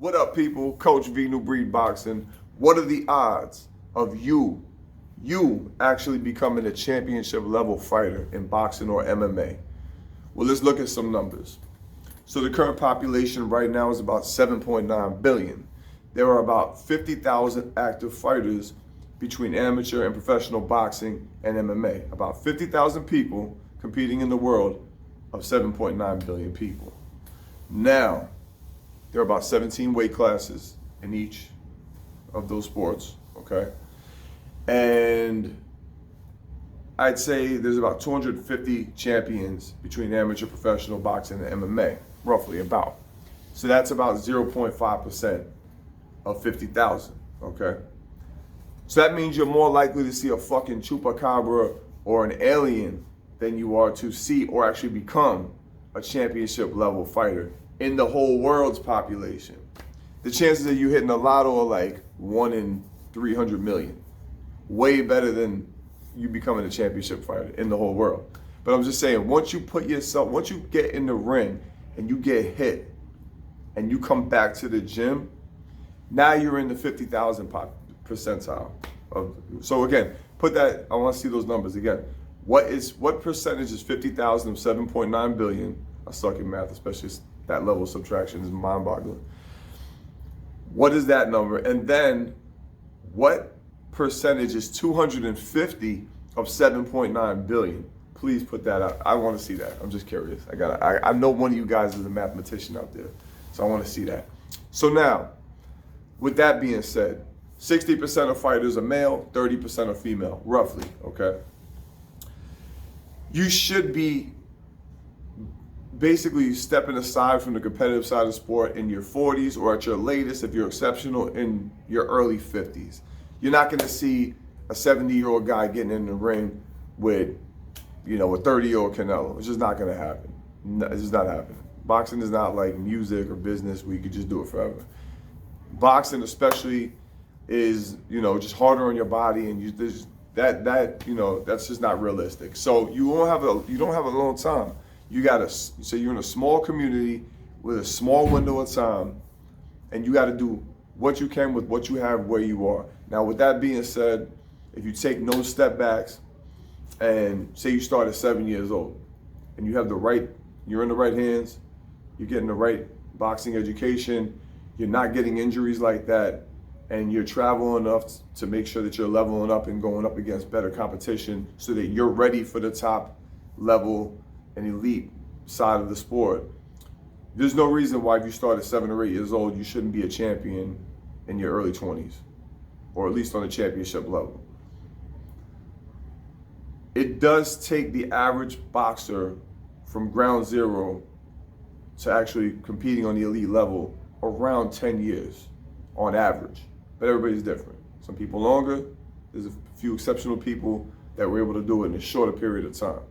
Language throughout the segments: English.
What up, people? Coach V, New Breed Boxing. What are the odds of you actually becoming a championship level fighter in boxing or MMA? Well, let's look at some numbers. So the current population right now is about 7.9 billion. There are about 50,000 active fighters between amateur and professional boxing and MMA. About 50,000 people competing in the world of 7.9 billion people. Now, there are about 17 weight classes in each of those sports, okay? And I'd say there's about 250 champions between amateur, professional boxing, and MMA, roughly about. So that's about 0.5% of 50,000, okay? So that means you're more likely to see a fucking chupacabra or an alien than you are to see or actually become a championship level fighter in the whole world's population. The chances of you hitting a lotto are like 1 in 300 million. Way better than you becoming a championship fighter in the whole world. But I'm just saying, once you get in the ring and you get hit and you come back to the gym, now you're in the 50,000 percentile. So again, put that, I want to see those numbers again. What percentage is 50,000 of 7.9 billion? I suck at math, especially that level of subtraction is mind-boggling. What is that number? And then what percentage is 250 of 7.9 billion? Please put that out. I want to see that. I'm just curious. I know one of you guys is a mathematician out there, so I want to see that. So now, with that being said, 60% of fighters are male, 30% are female, roughly, okay? You should be basically stepping aside from the competitive side of sport in your 40s or at your latest, if you're exceptional, in your early 50s. You're not gonna see a 70-year-old guy getting in the ring with, a 30-year-old Canelo. It's just not gonna happen. It's just not happening. Boxing is not like music or business where you could just do it forever. Boxing especially is, just harder on your body, and that's just not realistic. So you don't have a long time. So you're in a small community with a small window of time, and you got to do what you can with what you have where you are. Now, with that being said, if you take no step backs and say you start at 7 years old and you're in the right hands, you're getting the right boxing education, you're not getting injuries like that, and you're traveling enough to make sure that you're leveling up and going up against better competition so that you're ready for the top level and elite side of the sport. There's no reason why if you start at 7 or 8 years old, you shouldn't be a champion in your early 20s, or at least on the championship level. It does take the average boxer from ground zero to actually competing on the elite level around 10 years on average, but everybody's different. Some people longer, there's a few exceptional people that were able to do it in a shorter period of time.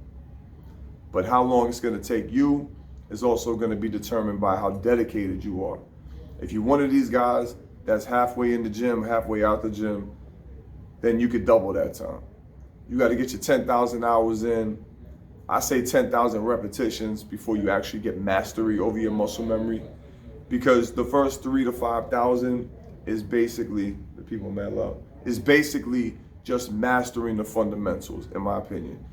But how long it's gonna take you is also gonna be determined by how dedicated you are. If you're one of these guys that's halfway in the gym, halfway out the gym, then you could double that time. You gotta get your 10,000 hours in. I say 10,000 repetitions before you actually get mastery over your muscle memory, because the first 3,000 to 5,000 is basically, the people man love, is basically just mastering the fundamentals, in my opinion.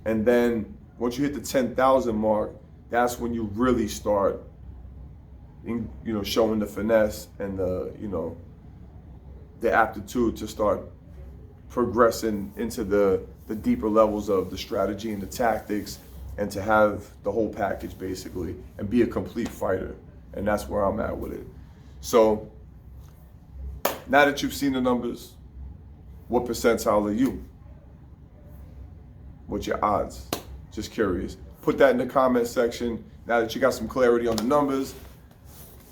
And then once you hit the 10,000 mark, that's when you really start, showing the finesse and the aptitude to start progressing into the deeper levels of the strategy and the tactics, and to have the whole package basically and be a complete fighter. And that's where I'm at with it. So now that you've seen the numbers, what percentile are you? What's your odds? Just curious. Put that in the comment section. Now that you got some clarity on the numbers,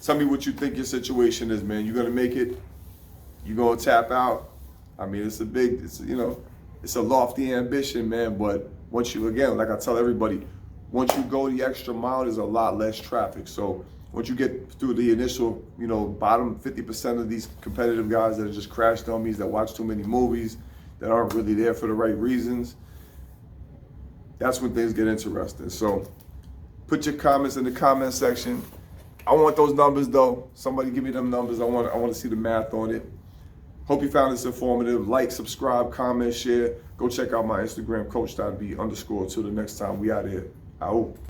tell me what you think your situation is, man. You gonna make it? You gonna tap out? I mean, it's a lofty ambition, man. But once you, again, like I tell everybody, once you go the extra mile, there's a lot less traffic. So once you get through the initial, bottom 50% of these competitive guys that are just crash dummies, that watch too many movies, that aren't really there for the right reasons, that's when things get interesting. So put your comments in the comment section. I want those numbers though. Somebody give me them numbers. I want to see the math on it. Hope you found this informative. Like, subscribe, comment, share. Go check out my Instagram, coach.b_. Till the next time we out here. Out.